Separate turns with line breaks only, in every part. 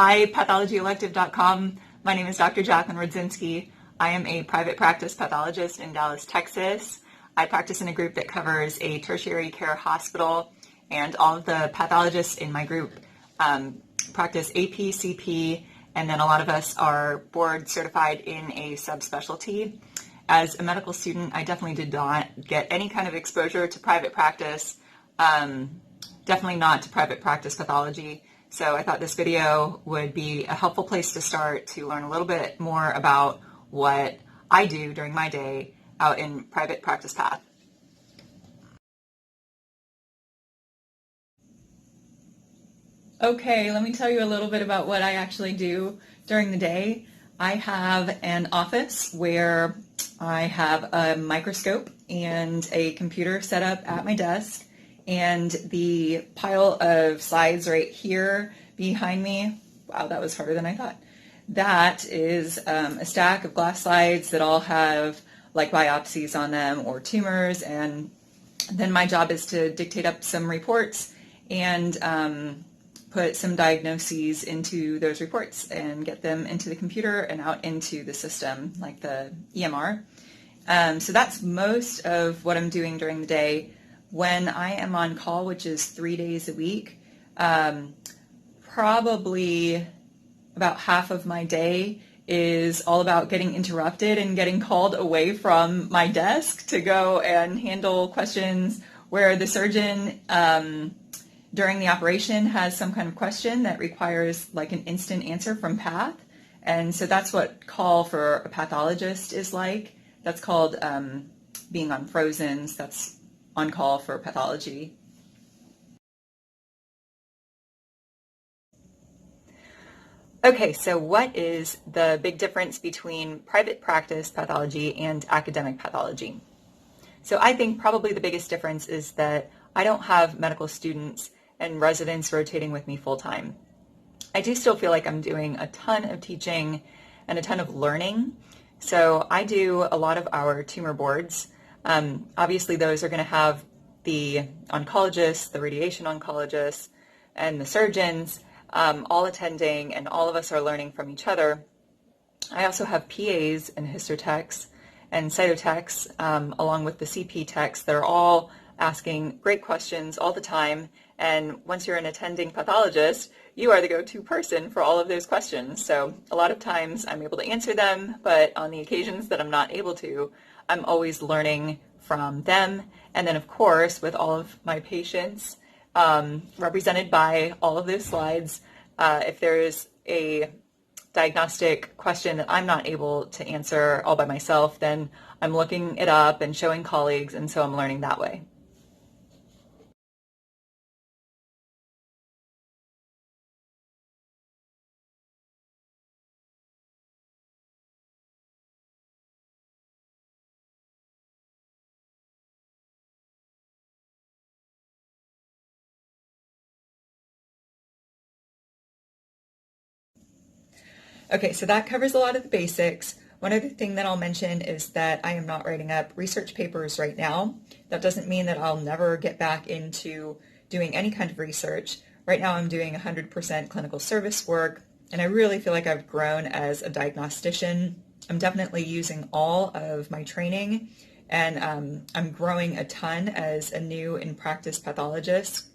Hi, pathologyelective.com. My name is Dr. Jaclyn Rudzinski. I am a private practice pathologist in Dallas, Texas. I practice in a group that covers a tertiary care hospital, and all of the pathologists in my group practice AP, CP, and then a lot of us are board certified in a subspecialty. As a medical student, I definitely did not get any kind of exposure to private practice, definitely not to private practice pathology. So I thought this video would be a helpful place to start to learn a little bit more about what I do during my day out in private practice path. Okay, let me tell you a little bit about what I actually do during the day. I have an office where I have a microscope and a computer set up at my desk, and the pile of slides right here behind me, wow, that was harder than I thought. That is a stack of glass slides that all have like biopsies on them or tumors, and then my job is to dictate up some reports and put some diagnoses into those reports and get them into the computer and out into the system, like the EMR. So that's most of what I'm doing during the day. When I am on call, which is 3 days a week, probably about half of my day is all about getting interrupted and getting called away from my desk to go and handle questions where the surgeon during the operation has some kind of question that requires like an instant answer from Path. And so that's what call for a pathologist is like. That's called being on Frozen's. That's on call for pathology. Okay, so what is the big difference between private practice pathology and academic pathology? So I think probably the biggest difference is that I don't have medical students and residents rotating with me full time. I do still feel like I'm doing a ton of teaching and a ton of learning. So I do a lot of our tumor boards. Obviously those are going to have the oncologists, the radiation oncologists, and the surgeons all attending, and all of us are learning from each other. I also have PAs and histotechs and cytotechs along with the CP techs that are all asking great questions all the time. And once you're an attending pathologist, you are the go-to person for all of those questions. So a lot of times I'm able to answer them, but on the occasions that I'm not able to, I'm always learning from them. And then of course, with all of my patients represented by all of those slides, if there is a diagnostic question that I'm not able to answer all by myself, then I'm looking it up and showing colleagues, and so I'm learning that way. Okay, so that covers a lot of the basics. One other thing that I'll mention is that I am not writing up research papers right now. That doesn't mean that I'll never get back into doing any kind of research. Right now I'm doing 100% clinical service work, and I really feel like I've grown as a diagnostician. I'm definitely using all of my training, and I'm growing a ton as a new in-practice pathologist.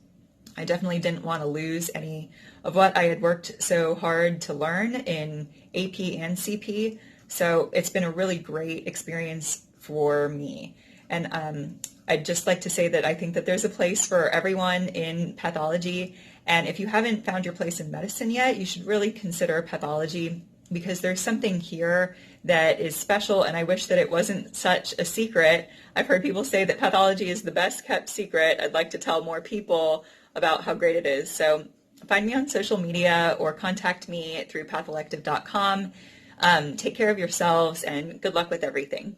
I definitely didn't want to lose any of what I had worked so hard to learn in AP and CP. So it's been a really great experience for me. And I'd just like to say that I think that there's a place for everyone in pathology. And if you haven't found your place in medicine yet, you should really consider pathology, because there's something here that is special, and I wish that it wasn't such a secret. I've heard people say that pathology is the best kept secret. I'd like to tell more people about how great it is. So find me on social media or contact me through patholective.com. Take care of yourselves, and good luck with everything.